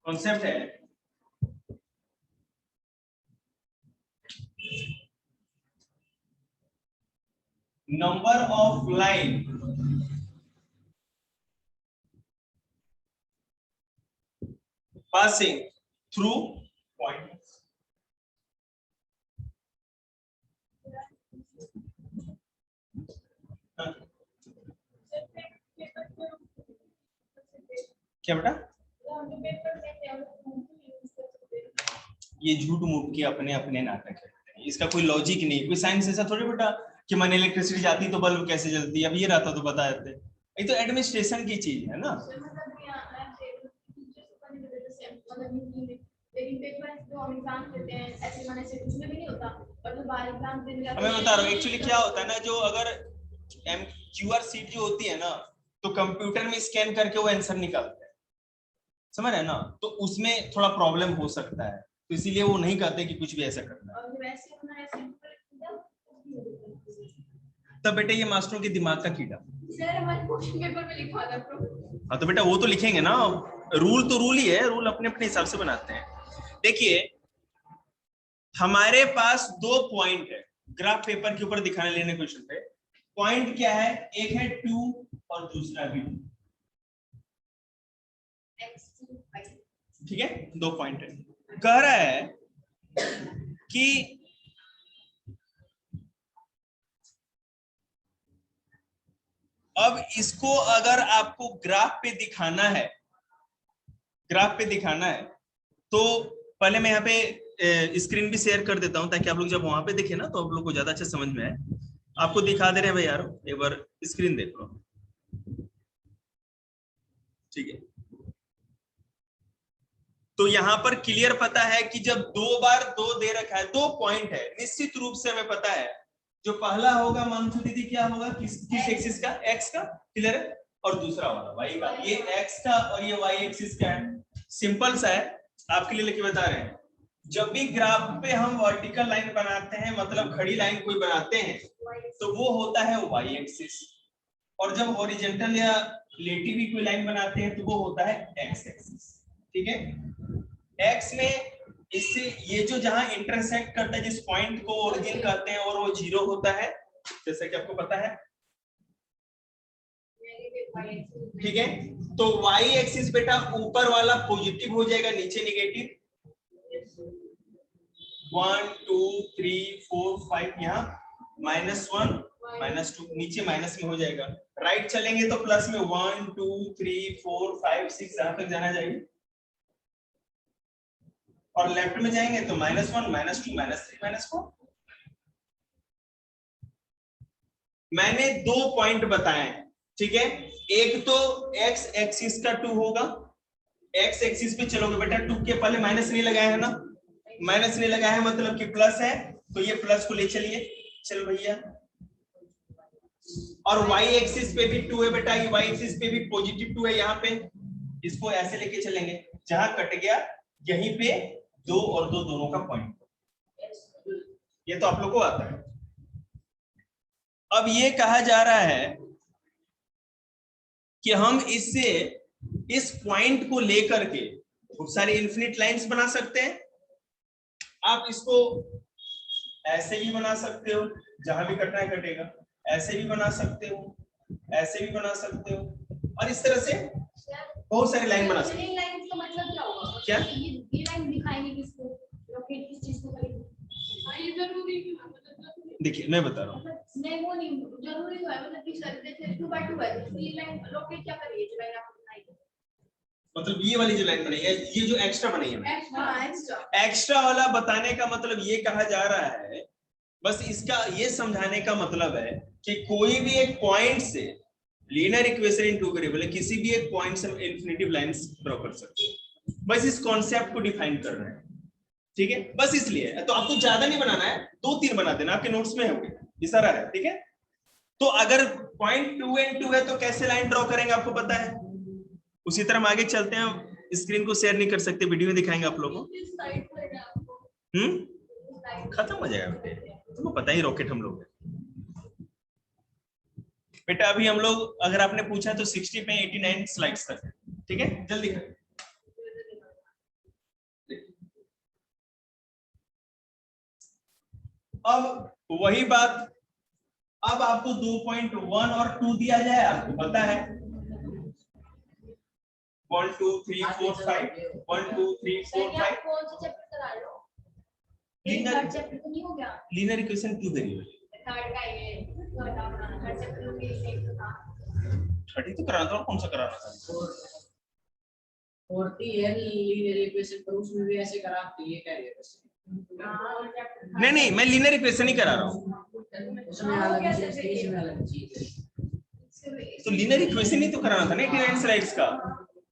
Concept है number of line passing through point. क्या बेटा? ये झूठ मूठ के अपने अपने नाटक है, इसका कोई लॉजिक नहीं, कोई साइंस ऐसा थोड़ी बेटा कि मैंने इलेक्ट्रिसिटी जाती तो बल्ब कैसे जलती, अब ये रहता तो बता देते। ये तो एडमिनिस्ट्रेशन की चीज है ना। मैं बता रहा हूँ एक्चुअली क्या होता है ना, जो अगर क्यूआर सीट जो होती है ना, तो कंप्यूटर में स्कैन करके वो आंसर निकालते हैं, समझ रहे ना, तो उसमें थोड़ा प्रॉब्लम हो सकता है, तो इसीलिए वो नहीं कहते कि कुछ भी ऐसा करना है। तब बेटा ये मास्टरों के दिमाग का कीड़ा। सर हमारे क्वेश्चन पेपर में लिखा था तो। हाँ तो बेटा वो तो लिखेंगे ना, रूल तो रूल ही है, रूल अपने अपने हिसाब से बनाते हैं। देखिए हमारे पास दो पॉइंट है, ग्राफ पेपर के ऊपर दिखाने लेने क्वेश्चन पे। पॉइंट क्या है, एक है 2 और दूसरा भी 2, ठीक है, दो पॉइंट है। कह रहा है कि अब इसको अगर आपको ग्राफ पे दिखाना है, ग्राफ पे दिखाना है, तो पहले मैं यहाँ पे स्क्रीन भी शेयर कर देता हूं ताकि आप लोग जब वहां पे देखे ना तो आप लोग को ज्यादा अच्छा समझ में आए। आपको दिखा दे रहे हैं भाई यार, एक बार स्क्रीन देख लो, ठीक है। तो यहाँ पर क्लियर पता है कि जब दो बार दो दे रखा है, दो पॉइंट है, निश्चित रूप से हमें पता है जो पहला होगा मानसू दीदी क्या होगा, किस एक्सिस का, एक्स का, क्लियर है, और दूसरा वाला वाई का। ये एक्स का और ये वाई एक्सिस का है, सिंपल सा है, आपके लिए लेके बता रहे हैं। जब भी ग्राफ पे हम वर्टिकल लाइन बनाते हैं, मतलब खड़ी लाइन कोई बनाते हैं, तो वो होता है वाई एक्सिस, और जब हॉरिजॉन्टल या रिलेटिव कोई लाइन बनाते हैं तो वो होता है एक्स एक्सिस, ठीक है। एक्स में इससे ये जो जहां इंटरसेक्ट करता है, जिस पॉइंट को ओरिजिन कहते हैं, और वो 0 होता है, जैसा कि आपको पता है, ठीक है। तो वाई एक्सिस बेटा ऊपर वाला पॉजिटिव हो जाएगा, नीचे निगेटिव, 1 2 3 4 5, यहाँ -1 -2, नीचे माइनस में हो जाएगा। राइट चलेंगे तो प्लस में 1 2 3 4 5 6 जहां तक जाना जाएगा, और लेफ्ट में जाएंगे तो -1 -2 -3 -4। मैंने दो पॉइंट बताए हैं, ठीक है। एक तो एक्स एक्सिस का 2 होगा, एक्स एक्सिस पे चलोगे बेटा, 2 के पहले माइनस नहीं लगाया है ना, माइनस नहीं लगाया है मतलब कि प्लस है, तो ये प्लस को ले चलिए, चलो भैया। और y एक्सिस पे भी 2 है बेटा, ये y एक्सिस पे भी पॉजिटिव 2 है, यहाँ पे इसको ऐसे लेके चलेंगे, जहां कट गया यहीं पे 2 और 2 दोनों का पॉइंट, ये तो आप लोग को आता है। अब ये कहा जा रहा है कि हम इससे इस पॉइंट को लेकर के बहुत सारी इन्फिनिट लाइंस बना सकते हैं। आप इसको ऐसे भी बना सकते हो, जहां भी कटना है कटेगा, ऐसे भी बना सकते हो, ऐसे भी बना सकते हो, और इस तरह से बहुत सारी लाइन बना सकते हो। लाइन का मतलब क्या होगा, क्या ये लाइन दिखाएंगे किसको, रॉकेट किस चीज को करेगी, ये जरूरी है। देखिए मैं बता रहा हूँ, नहीं वो नहीं जरूरी तो है, मतलब कि जैसे 2x2 है, तो ये लाइन रॉकेट क्या करेगी, जो लाइन आपको बनाई, मतलब ये वाली जो लाइन बनाई है, ये जो एक्स्ट्रा बनाई है, एक्स्ट्रा वाला बताने का मतलब ये कहा जा रहा है, बस इसका ये समझाने का मतलब है कि कोई भी एक पॉइंट से linear equation in two variable, किसी भी एक पॉइंट से इन्फिनिटिव लाइंस ड्रॉ कर सकते हैं, बस इस कॉन्सेप्ट को डिफाइन कर रहे हैं, ठीक है। बस इसलिए तो आपको ज्यादा नहीं बनाना है, 2-3 बना देना, आपके नोट्स में है इशारा है, ठीक है। तो अगर पॉइंट 2 and 2 है तो कैसे लाइन ड्रॉ करेंगे आपको पता है, उसी तरह हम आगे चलते हैं। स्क्रीन को शेयर नहीं कर सकते, वीडियो में दिखाएंगे आप लोगों को, खत्म हो जाएगा बेटे, तुमको पता ही रॉकेट हम लोग बेटा। अभी हम लोग अगर आपने पूछा तो 60 पे 89 स्लाइड्स तक है, ठीक है, जल्दी करें। अब वही बात, अब आपको 2.1 और 2 दिया जाए, आपको पता है 1 2 3 4 5 1 2 3 4 5 कौन सा चैप्टर करा रहे हो? लीनियर चैप्टर तो नहीं हो गया? लीनियर इक्वेशन क्यों वेरिएबल थर्ड का ये तो बताओ, हर चैप्टर में एक तो था। 30 तो कराना था, और कौन सा कराना था? और है लीनियर इक्वेशन, पर उसमें भी ऐसे करा तो ये क्या है बस। नहीं नहीं, मैं लीनियर इक्वेशन ही करा रहा हूँ। उसमें अलग चीज है, इसमें अलग चीज है। तो लीनियर इक्वेशन ही तो कराना था ना 89 स्लाइड्स का।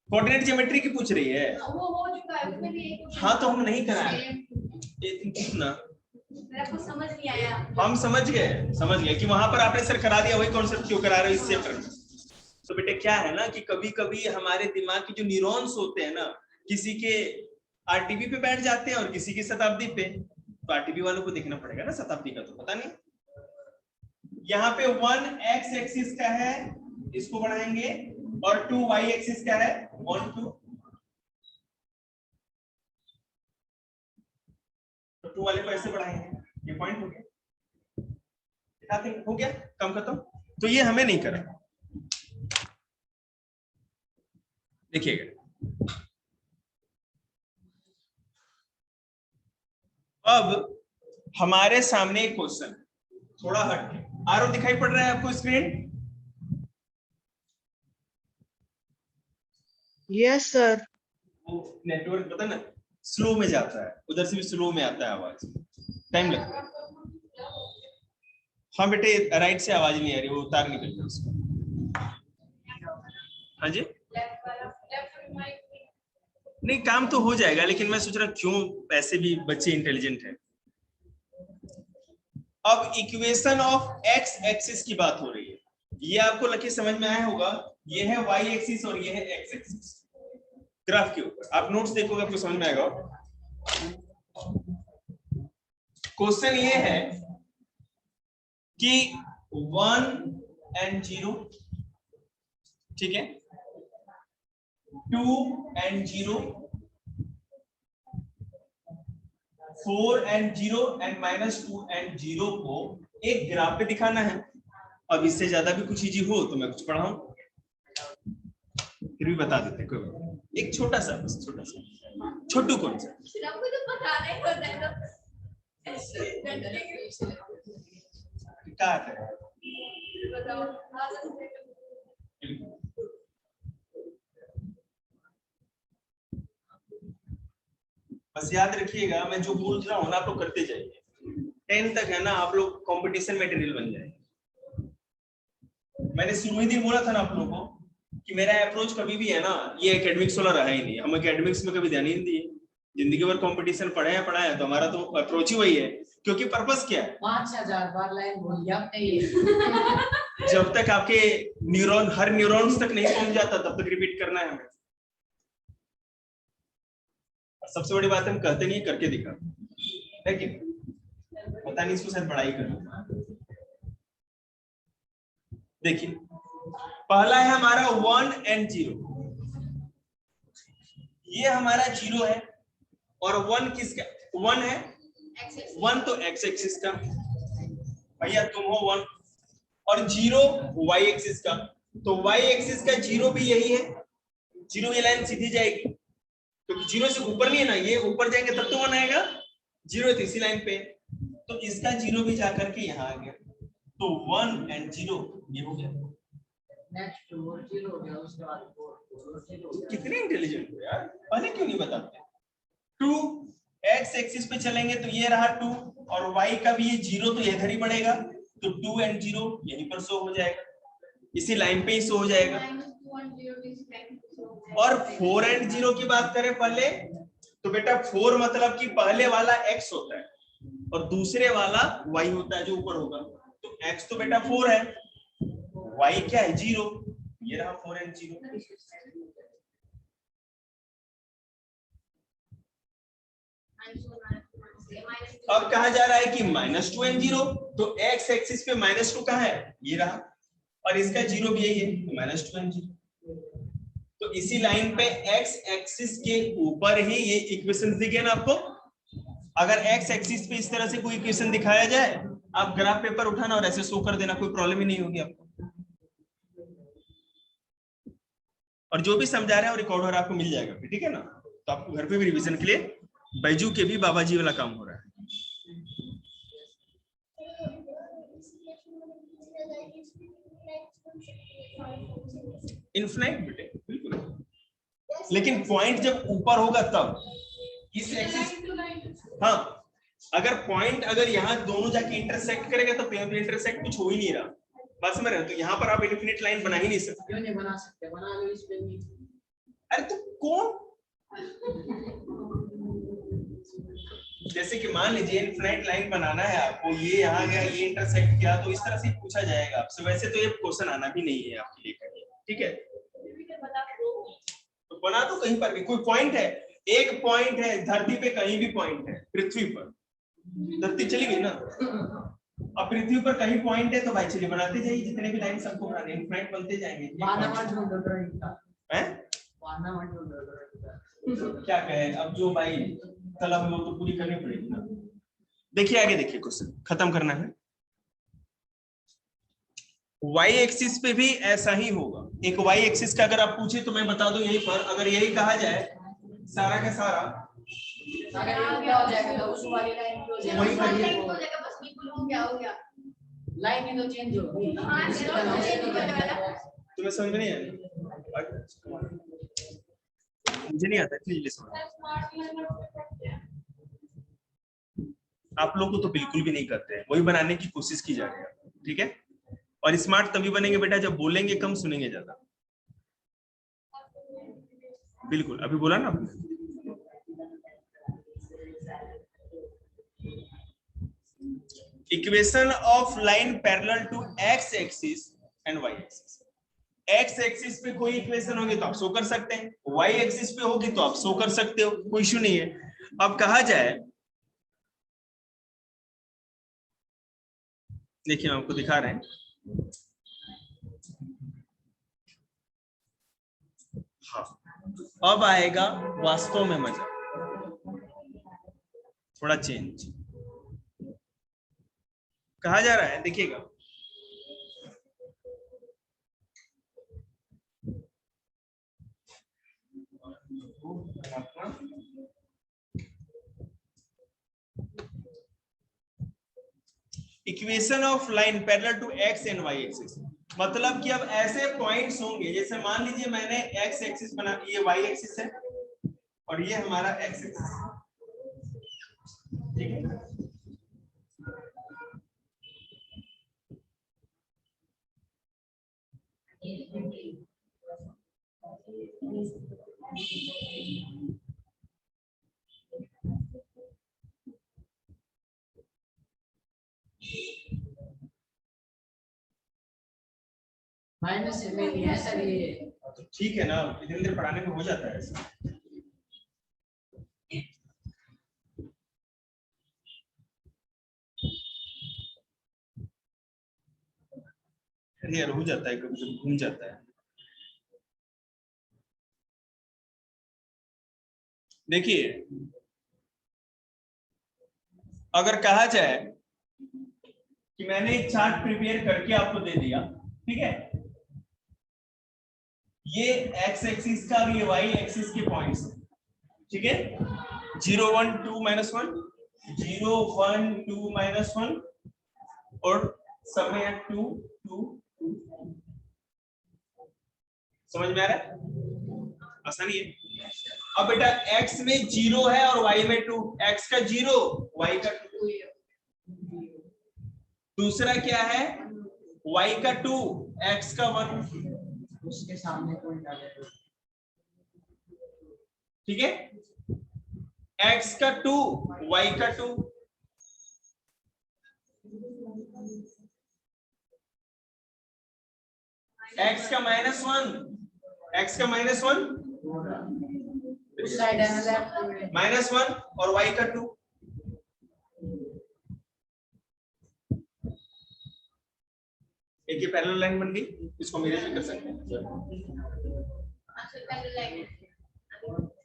कोऑर्डिनेट ज्योमेट्री की पूछ रही है। वो हो चुका है, उसमें भी एक हाँ तो हम नहीं कराए, ना मेरे को समझ नहीं आया। हम समझ गए कि वहां पर आपने सर करा दिया, वही कॉन्सेप्ट क्यों करा रहे हो इस चैप्टर में। तो बेटे क्या है ना कि कभी कभी हमारे दिमाग के जो न्यूरॉन्स होते हैं ना, किसी के आरटीबी पे बैठ जाते हैं और किसी की शताब्दी पे। तो आरटीबी वालों को देखना पड़ेगा ना, शताब्दी का तो पता नहीं। यहाँ पे 1 x एक्सिस का है, इसको बढ़ाएंगे, और 2 y एक्सिस का है 1 2, तो 2 वाले को ऐसे बढ़ाएंगे। ये पॉइंट हो गया, हो गया, कम खत्म। तो ये हमें नहीं करा। देखिएगा, अब हमारे सामने एक क्वेश्चन, थोड़ा हट के आरो दिखाई पड़ रहा है आपको स्क्रीन? Yes sir. वो नेटवर्क पता ना स्लो में जाता है, उधर से भी स्लो में आता है आवाज, टाइम लगता है। हाँ बेटे, राइट से आवाज नहीं आ रही, वो तार निकल गया उसका। हाँ जी, नहीं काम तो हो जाएगा, लेकिन मैं सोच रहा क्यों, ऐसे भी बच्चे इंटेलिजेंट हैं। अब इक्वेशन ऑफ एक्स एक्सिस की बात हो रही है, ये आपको लकी समझ में आया होगा। ये है वाई एक्सिस और ये है एक्स एक्सिस, ग्राफ के ऊपर आप नोट्स देखोगे आपको समझ में आएगा। क्वेश्चन ये है कि 1 and 0, ठीक है, 2 and 0, 4 and 0 and -2 and 0 को एक ग्राफ पे दिखाना है। अब इससे ज्यादा भी कुछ इजी हो तो मैं कुछ पढ़ाऊं, फिर भी बता देते कोई बात नहीं। एक छोटा सा, बस छोटा सा, छोटू कौन सा? तो पता नहीं होता है ना। क्या है? बताओ। बस याद रखिएगा, मैं जो बोल रहा हूँ ना आप लोग करते जाइए। 10 तक है ना, आप लोग कंपटीशन मटेरियल बन जाए। मैंने शुरू ही दिन बोला था ना आप लोगों को कि मेरा अप्रोच कभी भी है ना, ये एकेडमिक्स वाला रहा ही नहीं। हम एकेडमिक्स में कभी ध्यान ही नहीं दिए, जिंदगी भर कंपटीशन पढ़े हैं, तो हमारा तो अप्रोच ही वही है। क्योंकि पर्पस क्या है? 5000 बार लाइन बोली आपने। जब तक आपके न्यूरॉन हर न्यूरॉन्स तक नहीं पहुंच जाता तब तक रिपीट करना है हमें। सबसे बड़ी बात हम कहते नहीं, करके दिखा है कि पता नहीं, इसको शायद पढ़ाई करना। देखिए, पहला है हमारा 1 and 0, ये हमारा 0 है, और 1 किसका? 1 है, 1 तो एक्स एक्सिस का, भैया तुम हो 1, और 0 वाई एक्सिस का। तो वाई एक्सिस का 0 भी यही है, 0 ये लाइन सीधी जाएगी, क्योंकि 0 से ऊपर नहीं है ना, ये ऊपर जाएंगे तब तो 1 आएगा, 0 तो इसी लाइन पे, तो इसका 0 भी जाकर के यहाँ आ गया, तो 1 and 0 ये हो गया। नेक्स्ट 0 हो गया, उसके बाद 4 कितने इंटेलिजेंट हो यार, पहले क्यों नहीं बताते? 2 एक्स एक्सिस पे चलेंगे तो ये रहा 2, और वाई का भी ये 0 तो इधर ही बढ़ेगा, तो 2 and 0 यहीं पर शो हो जाएगा, इसी लाइन पे ही शो हो जाएगा। और 4 and 0 की बात करें पहले, तो बेटा 4 मतलब कि पहले वाला x होता है और दूसरे वाला y होता है जो ऊपर होगा। तो x तो बेटा 4 है, y क्या है? 0, ये रहा 4 and 0। अब कहा जा रहा है कि -2 and 0, तो x एक्सिस पे -2 कहाँ है? ये रहा, और इसका 0 भी यही है, तो -2 and 0। तो इसी लाइन पे x एक्सिस के ऊपर ही ये इक्वेशन दिखे ना आपको। अगर एक्स एक्सिस पे इस तरह से कोई इक्वेशन दिखाया जाए, आप ग्राफ पेपर उठाना और ऐसे शो कर देना, कोई प्रॉब्लम ही नहीं होगी आपको। और जो भी समझा रहे हैं और रिकॉर्डर आपको मिल जाएगा, ठीक है ना। तो आपको घर पे भी रिवीजन के लिए बैजू के भी बाबा जी वाला काम हो रहा है। इनफिनाइट बेटे, बिल्कुल। लेकिन पॉइंट जब ऊपर होगा तब इस एक्सिस, हाँ, अगर पॉइंट अगर यहाँ दोनों जाके इंटरसेक्ट करेगा तो इंटरसेक्ट कुछ हो ही नहीं रहा, बात समझ रहे हो। तो यहाँ पर आप इनफिनिट लाइन बना ही नहीं सकते। क्यों नहीं बना सकते, बना लो इस पे भी। अरे तो कौन, जैसे कि मान लीजिए इनफिनिट लाइन बनाना है आपको, ये यहाँ गया, ये इंटरसेक्ट किया, तो इस तरह से पूछा जाएगा आपसे। वैसे तो ये क्वेश्चन आना भी नहीं है आपके लिए, ठीक है। तो बना दो कहीं पर भी, कोई पॉइंट है, एक पॉइंट है धरती पे, कहीं भी पॉइंट है पृथ्वी पर, धरती चली गई ना, अब पृथ्वी पर कहीं पॉइंट है तो भाई चलिए बनाते जाइए, जितने भी लाइन सबको बनाने, इनफिनिट बनते जाएंगे। क्या कहे अब, जो भाई तलब है वो तो पूरी करनी पड़ेगी ना। देखिए आगे, देखिए क्वेश्चन खत्म करना है। वाई एक्सिस पे भी ऐसा ही होगा। एक वाई एक्सिस का अगर आप पूछे तो मैं बता दूं, यहीं पर अगर यही कहा जाए सारा का सारा, लाइन ही तो चेंज होगी। तुम्हें समझ में नहीं आया? मुझे नहीं आता इसलिए समझ, आप लोग को तो बिल्कुल भी नहीं करते हैं, वही बनाने की कोशिश की जा रही है, ठीक है। और स्मार्ट तभी बनेंगे बेटा जब बोलेंगे कम, सुनेंगे ज्यादा। बिल्कुल, अभी बोला ना आपने। Equation of line parallel to X axis and Y axis. X axis पे कोई इक्वेशन होगी तो आप शो कर सकते हैं, वाई एक्सिस पे होगी तो आप शो कर सकते हो, कोई इश्यू नहीं है। अब कहा जाए, देखिए हम आपको दिखा रहे हैं, हाँ, अब आएगा वास्तव में मजा, थोड़ा चेंज कहा जा रहा है, देखिएगा। Equation of line parallel to X and Y axis, मतलब कि अब ऐसे पॉइंट्स होंगे, जैसे मान लीजिए मैंने एक्स एक्सिस बना, ये वाई एक्सिस है और ये हमारा एक्स एक्सिस, ठीक है। माइनस में नहीं है सर ये, तो ठीक है ना, इतनी देर पढ़ाने में हो जाता है ऐसा। यार हो जाता है कभी कभी, घूम जाता है। देखिए अगर कहा जाए कि मैंने एक चार्ट प्रिपेयर करके आपको दे दिया, ठीक है, ये एक्स एक्सिस का और ये वाई एक्सिस के पॉइंट्स, ठीक है, 0 1 2 -1, 0 1 2 -1 और सब में 2 2 2। समझ में आ रहा है? आसानी है। अब बेटा x में 0 है और y में 2, x का 0 y का 2, दूसरा क्या है y का 2 x का 1, उसके सामने कोई डाले, ठीक है, x का 2 y का 2, x का -1, x का -1, उस साइड है ना लेफ्ट, -1 और y का 2। एक ये पैरेलल लाइन बन गई, इसको मेरे भी कर सकते हैं।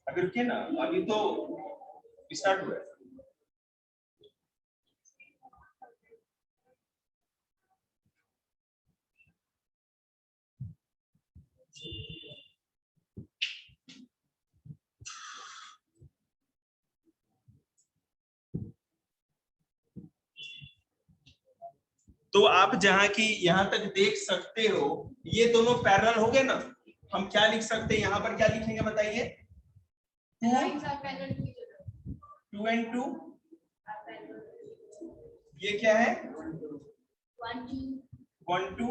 अभी रुकिए ना, अभी तो स्टार्ट हुआ है। तो आप जहां की यहां तक देख सकते हो, ये दोनों पैरेलल हो गए ना। हम क्या लिख सकते हैं, यहाँ पर क्या लिखेंगे बताइए? Lines are parallel to each other. 2 and 2, Are parallel. ये क्या है? 1, 2. 1 2,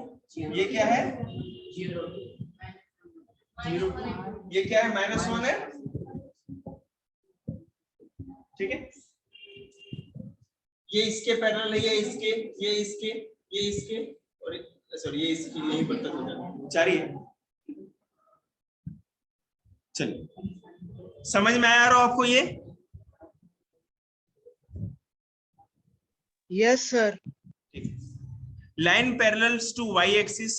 ये क्या है? 0 Minus 1 and 2. ये क्या है? -1 है। ठीक है, ये इसके पैरेलल है, ये इसके, ये इसके, ये इसके, और सॉरी ये इसकी, यही पर तक हो जाएगा, 4 ही है। चलिए, समझ में आया रहा आपको ये? Yes sir. Line parallels to Y axis.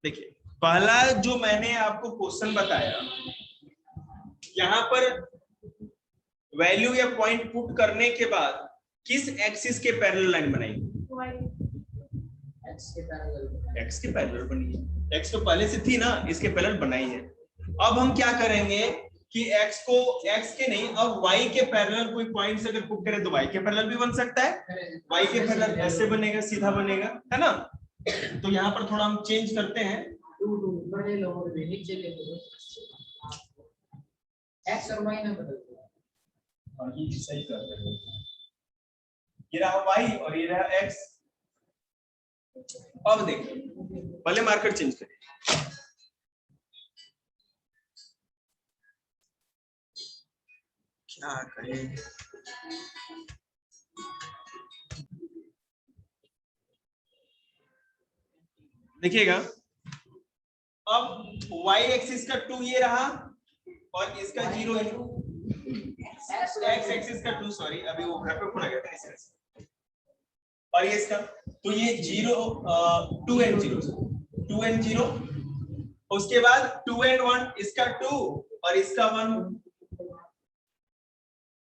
देखिए, पहला जो मैंने आपको क्वेश्चन बताया, यहां पर वैल्यू या पॉइंट पुट करने के बाद किस एक्सिस के पैरेलल लाइन बनाएंगे? x के पैरेलल। एक्स के पैरेलल बनी है, एक्स तो पहले से थी ना, इसके पैरेलल बनाई है। अब हम क्या करेंगे कि एक्स को, एक्स के नहीं, अब वाई के पैरेलल कोई पॉइंट से अगर पुट करें तो वाई के पैरेलल भी बन सकता है। वाई के पैरेलल ऐसे बनेगा, सीधा बनेगा, है ना। तो यहाँ पर थोड़ा हम चेंज करते हैं, 2 2 बड़े लोग भी नीचे ले लो, x और y ना बदल दो। और ये सही कर रहे हैं, ये रहा वाई और ये रहा एक्स। अब देखिए, पहले मार्कर चेंज करें, क्या करें? देखिएगा, अब y एक्सिस का 2 ये रहा और इसका 0 है, x एक्सिस का 2, सॉरी अभी वो घर पे भूल गया था इस वजह से। और ये इसका, तो ये 0 2 and 0, 2 and 0, उसके बाद 2 and 1, इसका 2 और इसका 1,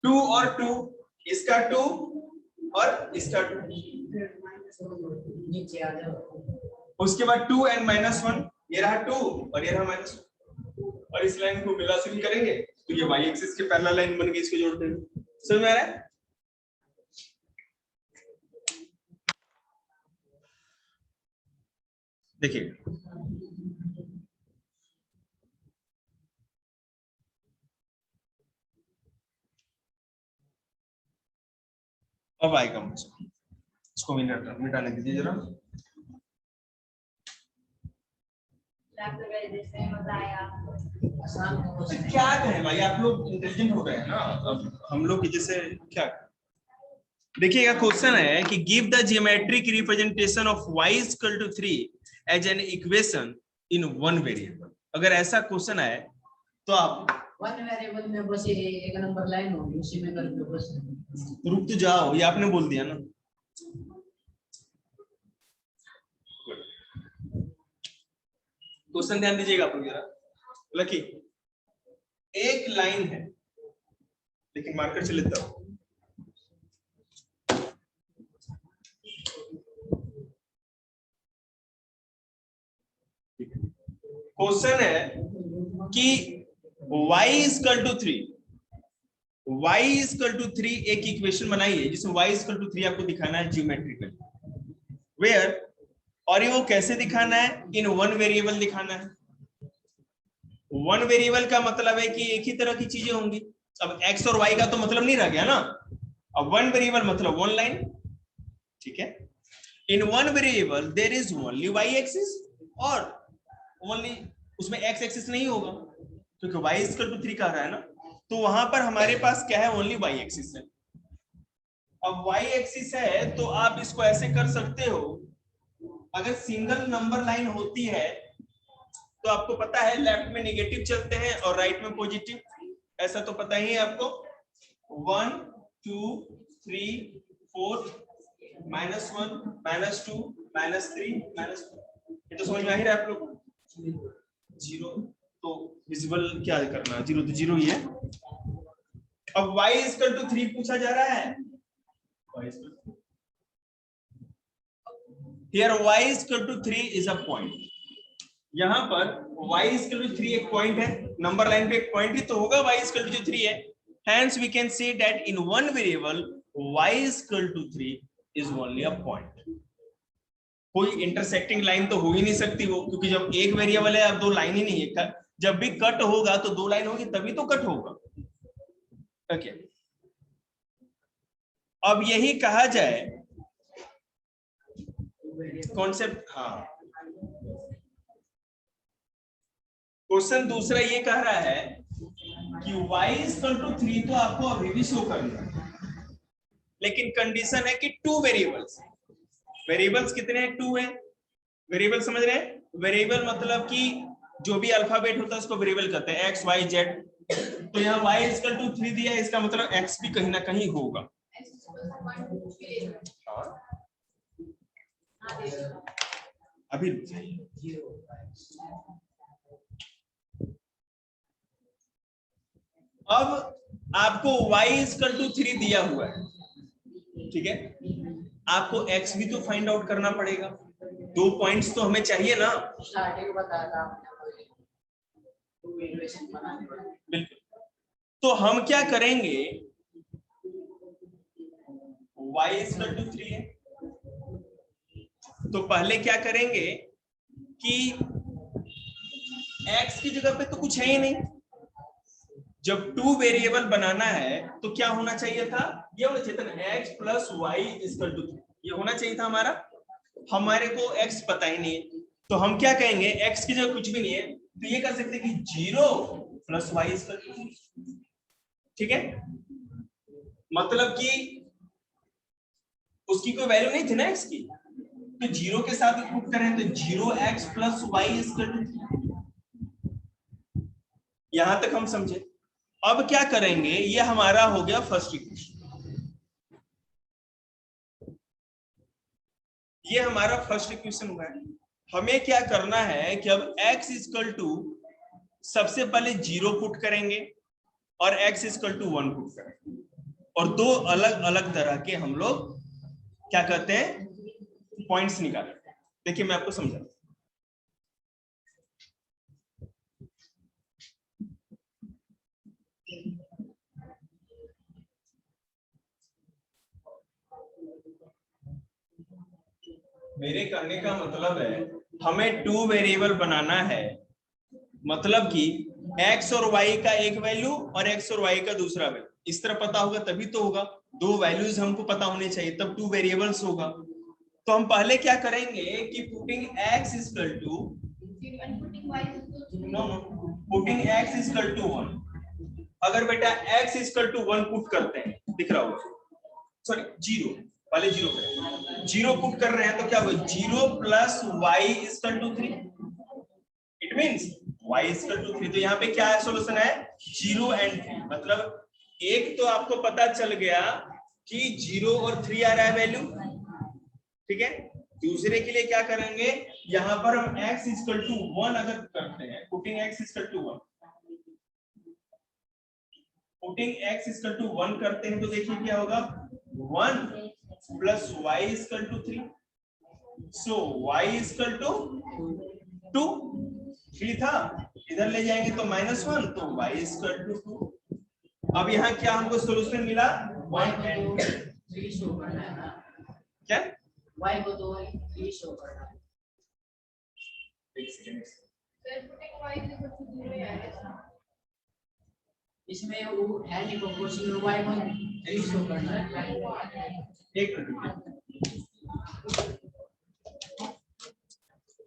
2 और 2, इसका 2 और इसका 2, नीचे आ जाओ। उसके बाद 2 and -1, ये रहा 2 और ये रहा -1, और इस लाइन को मिला जुल करेंगे तो ये y एक्सिस के पैरेलल लाइन बन गई, इसको जोड़ देंगे। समझ में आ रहा है? देखिए, अब आएगा मुझे, इसको मिटाने दीजिए जरा। आसान हो सकता क्या कहें भाई, आप लोग इंटेलिजेंट हो गए हैं ना, अब हम लोग जैसे क्या। देखिएगा, क्वेश्चन है कि give the geometric representation of y equal to 3 as an equation in one variable. अगर ऐसा क्वेश्चन है तो आप वन वेरिएबल में बस ये एक नंबर लाइन होगी, उसी में करके बस। रुक तो जाओ, ये आपने बोल दिया ना। क्वेश्चन ध्यान दीजिएगा आप लोग जरा। लकी, एक लाइन है, लेकिन मार्कर से लेता हूं, क्वेश्चन है कि y equal to 3, y equal to 3 एक इक्वेशन बनाइए जिसमें y इक्वल टू 3 आपको दिखाना है ज्योमेट्रिकल, वेयर, और ये वो कैसे दिखाना है? इन वन वेरिएबल दिखाना है। वन वेरिएबल का मतलब है कि एक ही तरह की चीजें होंगी। अब x और y का तो मतलब नहीं रह गया ना, अब वन वेरिएबल मतलब वन लाइन, ठीक है। In one variable there is only y axis और ओनली, उसमें x एक्सिस नहीं होगा क्योंकि y इक्वल टू 3 कह रहा है ना, तो वहां पर हमारे पास क्या है? ओनली y एक्सिस है। अब y एक्सिस है तो आप इसको ऐसे कर सकते हो, अगर सिंगल नंबर लाइन होती है तो आपको पता है लेफ्ट में नेगेटिव चलते हैं और राइट में पॉजिटिव, ऐसा तो पता ही है आपको। 1 2 3 4 -1 -2 -3 -4, ये तो समझ में आ ही रहा है आप लोग। 0 तो विजिबल क्या करना है? 0 तो 0 ही है। अब y इक्वल टू 3 पूछा जा रहा है, y equal here y is equal to 3 is a point. यहाँ पर y is equal to 3 एक पॉइंट है, नंबर लाइन पे एक पॉइंट ही तो होगा, y is equal to 3 है. Hence we can say that in one variable y is equal to 3 is only a point. कोई इंटरसेक्टिंग लाइन तो हो ही नहीं सकती वो, क्योंकि जब एक वेरिएबल है अब दो लाइन ही नहीं है. जब भी कट होगा तो दो लाइन होगी तभी तो कट होगा. ओके, अब यही कहा जाए कॉन्सेप्ट. हाँ, क्वेश्चन दूसरा ये कह रहा है कि y is equal to 3 तो आपको अभी भी शो करना है, लेकिन कंडीशन है कि टू वेरिएबल्स. वेरिएबल्स कितने हैं? 2 है. वेरिएबल समझ रहे हैं? वेरिएबल मतलब कि जो भी अल्फाबेट होता है उसको वेरिएबल कहते हैं, x y z. तो यहाँ y is equal to 3 दिया है, इसका मतलब x भी कहीं ना कहीं होगा. अभी अब आपको y is equal to 3 दिया हुआ है, ठीक है. आपको x भी तो फाइंड आउट करना पड़ेगा. 2 पॉइंट्स तो हमें चाहिए ना. स्टार्टिंग बताया था आपने, तो इक्वेशन बनाने पड़ेगा. बिल्कुल. तो हम क्या करेंगे, y is equal to 3 है, तो पहले क्या करेंगे कि x की जगह पे तो कुछ है ही नहीं. जब 2 वेरिएबल बनाना है तो क्या होना चाहिए था? ये होना चाहिए था x plus Y equal to 3. ये होना चाहिए था हमारा. हमारे को x पता ही नहीं है, तो हम क्या कहेंगे, x की जगह कुछ भी नहीं है तो ये कर सकते हैं कि 0 प्लस वाई इक्वल टू 3. ठीक है, मतलब कि उसकी कोई वैल्यू नहीं थी ना x की, तो 0 के साथ पुट करें तो 0x plus Y equal to 3. यहां तक हम समझे. अब क्या करेंगे, ये हमारा हो गया फर्स्ट इक्वेशन. ये हमारा फर्स्ट इक्वेशन हुआ है. हमें क्या करना है कि अब x इक्वल टू सबसे पहले 0 पुट करेंगे और x इक्वल टू 1 पुट करेंगे, और दो अलग अलग तरह के हम लोग क्या कहते हैं पॉइंट्स निकालेंगे. देखिए मैं आपको समझाता हूं. मेरे कहने का मतलब है हमें 2 वेरिएबल बनाना है, मतलब कि x और y का एक वैल्यू और x और y का दूसरा वैल्यू. इस तरह पता होगा तभी तो होगा. 2 वैल्यूज हमको पता होने चाहिए तब 2 वेरिएबल्स होगा. तो हम पहले क्या करेंगे कि putting x equal to putting x equal to 1. अगर बेटा x इक्वल टू 1 पुट करते हैं, दिख रहा होगा, सॉरी 0, पहले 0 करें. 0 पुट कर रहे हैं तो क्या होगा, 0 plus y equal to 3. It means y equal to 3. तो यहाँ पे क्या है सॉल्यूशन है, 0 एंड 3. मतलब एक तो आपको पता चल गया कि 0 और 3 आ रहा है वैल्यू, ठीक है. दूसरे के लिए क्या करेंगे, यहां पर हम x इक्वल टू 1 अगर करते हैं, putting x equal to 1, putting x equal to 1 करते हैं तो देखिए क्या होगा, 1 plus y equal to 3. So y equal to 2. 3 था, इधर ले जाएंगे तो -1, तो y इक्वल टू 2. अब यहाँ क्या हमको सॉल्यूशन मिला, 1 एंड 3 शो करना है ना. क्या y को तो 3 शो करना है. एक second. Sir putting y equal to 0 ही आएगा. इसमें वो है नहीं प्रोपोर्शनल, y को 3 शो करना है. एक minute.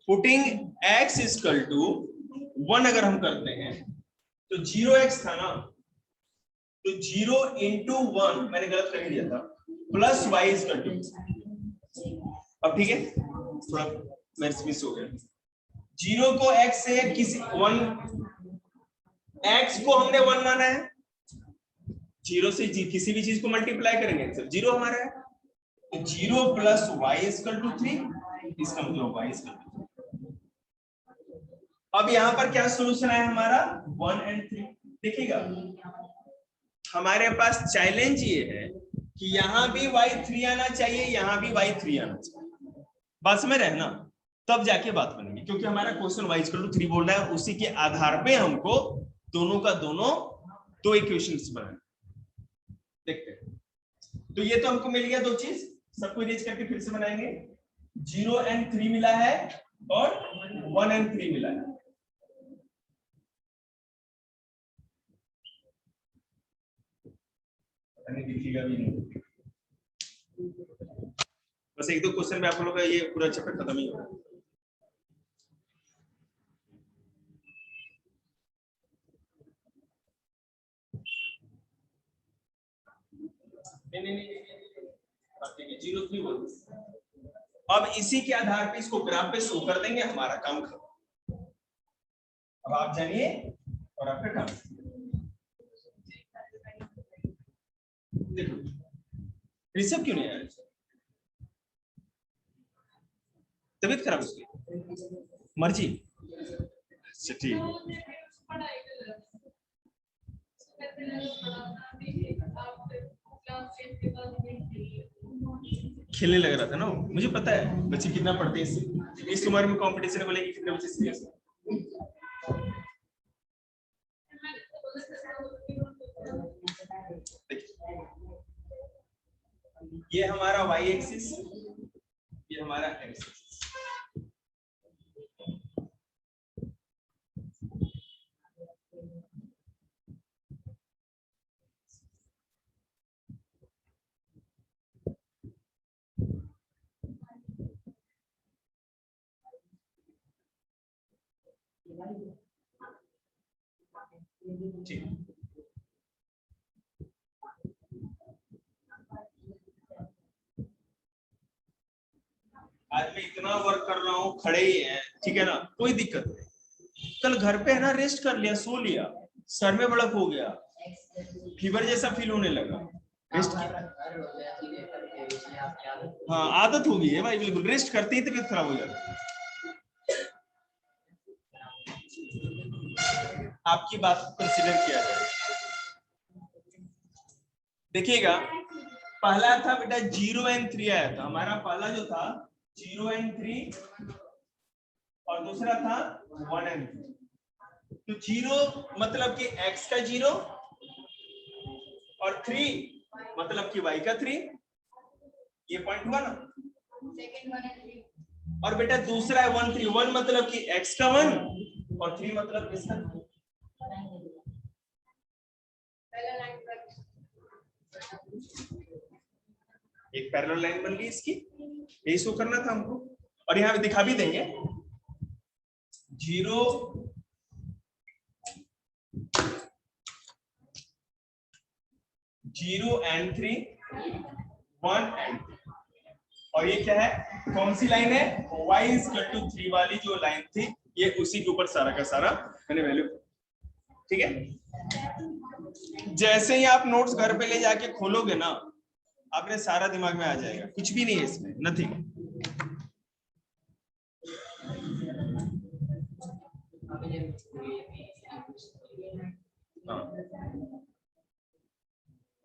Putting x equal to 1 अगर हम करते हैं तो 0x था ना, तो 0 इंटू 1 मैंने गलत कर दिया था, प्लस y इक्वल टू. अब ठीक है, थोड़ा मेरे मिस हो गया. 0 को x से किसी 1, x को हमने 1 माना है, 0 से किसी भी चीज को मल्टीप्लाई करेंगे तो 0 हमारा है. तो 0 प्लस y इक्वल टू 3, इसका मतलब y इक्वल टू 3. अब यहाँ पर क्या सॉल्यूशन है हमारा, 1 एंड 3. देखिएगा हमारे पास चैलेंज ये है कि यहाँ भी y3 आना चाहिए, यहाँ भी y3 आना चाहिए. बात समझ रहे हैं ना, तब जाके बात बनेगी, क्योंकि हमारा क्वेश्चन y इक्वल टू 3 बोल रहा है, उसी के आधार पे हमको दोनों का दोनों दो इक्वेशंस बनाए। देखते हैं, तो ये तो हमको मिल गया दो चीज, सबको इरेज करके फिर से बनाएंगे। 0 and 3 मिला है और 1 and 3 मिला है। दिखेगा भी नहीं, बस एक दो क्वेश्चन में आप लोगों का ये पूरा चैप्टर खत्म ही होगा। नहीं 0 3 अब इसी के आधार पे इसको ग्राफ पे शो कर देंगे, हमारा काम खत्म। अब आप जानिए और आपका काम। देखो ऋषभ क्यों नहीं आया, तबीयत खराब उसकी, मर्जी। अच्छा ठीक, खेलने लग रहा था ना, मुझे पता है बच्चे कितना पढ़ते हैं, इस उम्र में कंपटीशन को लेके कितने बच्चे सीरियस हैं। ये हमारा y एक्सिस, ये हमारा x एक्सिस। ठीक, आज मैं इतना वर्क कर रहा हूँ, खड़े ही हैं, ठीक है ना, कोई दिक्कत नहीं। कल घर पे है ना, रेस्ट कर लिया, सो लिया, सर में बड़क हो गया, फीवर जैसा फील होने लगा, रेस्ट किया। हाँ आदत हो गई है भाई, बिल्कुल रेस्ट करते ही तबीयत खराब हो जाती है। आपकी बात को कंसीडर किया जाए। देखिएगा पहला था बेटा 0 and 3 आया था, हमारा पहला जो था 0 and 3 और दूसरा था 1 and 3। तो 0 मतलब कि x का 0 और 3 मतलब कि y का 3, ये पॉइंट हुआ ना। और बेटा दूसरा है 1 3, 1 मतलब कि x का 1 और 3 मतलब इसका। एक पैरेलल लाइन बन गई इसकी, यही शो करना था हमको, और यहाँ पे दिखा भी देंगे 0 and 3 1 and 3, और ये क्या है, कौन सी लाइन है, y = 3 वाली जो लाइन थी, ये उसी के ऊपर सारा का सारा मैंने वैल्यू। ठीक है, जैसे ही आप नोट्स घर पे ले जाके खोलोगे ना, आपने सारा दिमाग में आ जाएगा, कुछ भी नहीं है इसमें, नथिंग।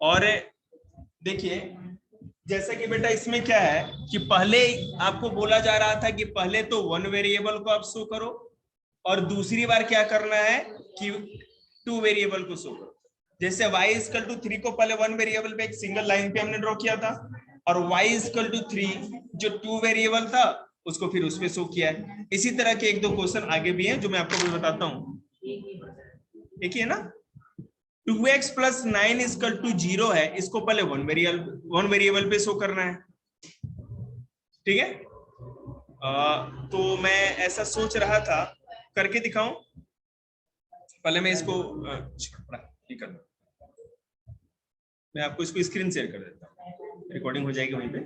और देखिए जैसे कि बेटा इसमें क्या है कि पहले आपको बोला जा रहा था कि पहले तो 1 वेरिएबल को आप शो करो, और दूसरी बार क्या करना है कि 2 वेरिएबल को शो करो। जैसे y = 3 को पहले 1 वेरिएबल पे एक सिंगल लाइन पे हमने ड्रॉ किया था, और y = 3 जो 2 वेरिएबल था उसको फिर उस पे शो किया है। इसी तरह के एक दो क्वेश्चन आगे भी हैं जो मैं आपको भी बताता हूँ। एक ही है ना, 2x + 9 = 0 है, इसको पहले 1 वेरिएबल पे शो करना है। ठीक है, तो मैं ऐसा सोच रहा था, करके दिखाऊं। पहले मैं इसको मैं आपको इसको स्क्रीन शेयर कर देता हूँ, रिकॉर्डिंग हो जाएगी वहीं पे,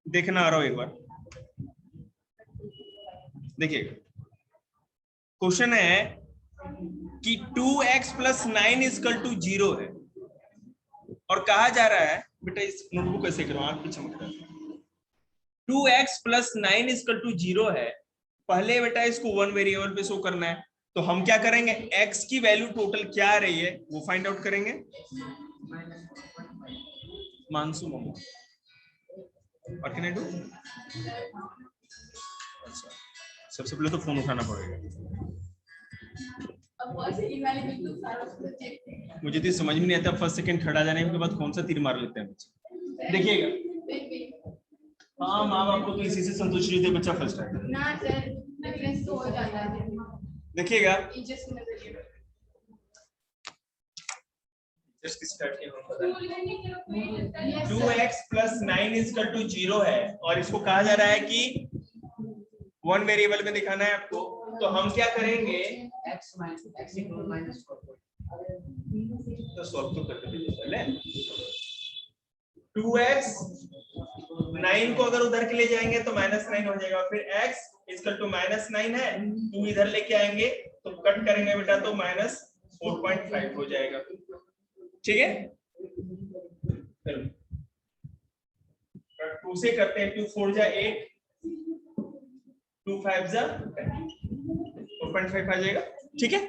देखना आ रहा हो एक बार। देखिए क्वेश्चन है कि 2x + 9 = 0 है, और कहा जा रहा है, बेटा इस नोटबुक ऐसे करो, आंख पे चमक रहा है। 2x + 9 = 0 है, पहले बेटा इसको 1 वेरिएबल पे शो करना है, तो हम क्या करेंगे, x की वैल्यू टोटल क्या आ रही है वो फाइंड आउट करेंगे। मानसू मामा What can I do? अच्छा, सबसे पहले तो फोन उठाना पड़ेगा। अब वैसे ईमेल बिल्कुल सारा उसको चेक करें। मुझे तो समझ में नहीं आता फर्स्ट सेकंड थर्ड आ जाने के बाद कौन सा तीर मार लेते हैं बच्चे। देखिएगा, हाँ माँ बाप को तो इसी से संतुष्ट नहीं थे, बच्चा फर्स्ट आता है। ना सर, डिफरेंस तो हो जाता है। देखिएगा, टीचर्स के नजरिए से। जस्ट स्टार्ट किया हम बता। 2x + 9 = 0 है और इसको कहा जा रहा है कि वन वेरिएबल में दिखाना है आपको, तो हम क्या करेंगे, x -4 तो सॉल्व तो करके दीजिए पहले। 2x 9 को अगर उधर के ले जाएंगे तो -9 हो जाएगा, फिर x = -9 है, 2 इधर लेके आएंगे तो कट करेंगे बेटा तो -4.5 हो जाएगा। ठीक है, चलो 2 से करते हैं। 2 4 जा 8, 2 5 जा 4.5 आ जाएगा। ठीक है,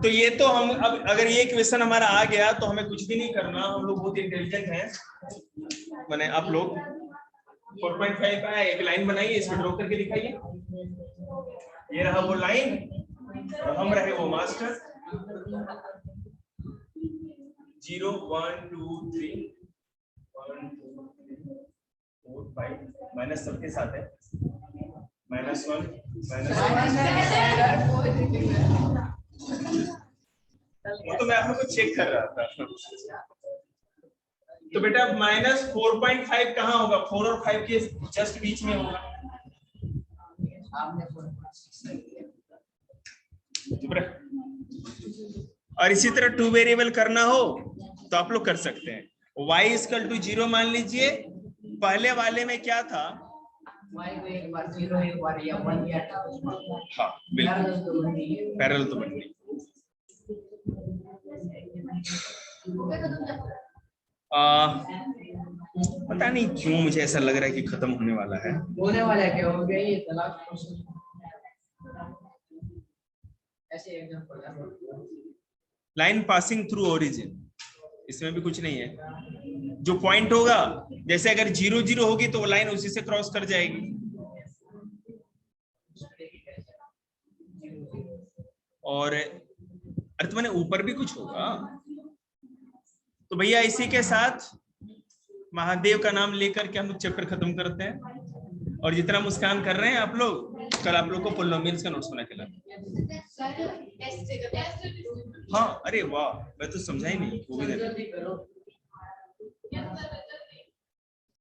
तो ये तो हम अब अगर ये क्वेश्चन हमारा आ गया तो हमें कुछ भी नहीं करना, हम लोग बहुत इंटेलिजेंट हैं। माने आप लोग 4.5 आया, एक लाइन बनाइए, इसमें ड्रॉ करके दिखाइए। ये रहा वो लाइन और हम रहे वो मास्टर। 0 1 2 3 1 2 3 4 5 माइनस सबके साथ है, -1 वो तो मैं आप लोग को चेक कर रहा था। तो बेटा -4.5 कहाँ होगा, 4 और 5 के जस्ट बीच में होगा। और इसी तरह 2 वेरिएबल करना हो तो आप लोग कर सकते हैं। y = 0 मान लीजिए, पहले वाले में क्या था, y को एक बार 0 एक बार या 1 या 2। हाँ बिल्कुल पैरेलल तो बन गई। पता नहीं क्यों मुझे ऐसा लग रहा है कि खत्म होने वाला है। होने वाला है, क्या हो गया ये तलाक ऐसे example. Line passing through origin, इसमें भी कुछ नहीं है। जो पॉइंट होगा, जैसे अगर 0 0 होगी तो वो लाइन उसी से क्रॉस कर जाएगी। और अर्थ माने ऊपर भी कुछ होगा। तो भैया इसी के साथ महादेव का नाम लेकर के हम लोग चैप्टर खत्म करते हैं। और जितना मुस्कान कर रहे हैं आप लोग, कल आप लोग को पोलिनोमियल्स का नोट्स बना के लाना। हाँ अरे वाह, मैं तो समझा ही नहीं।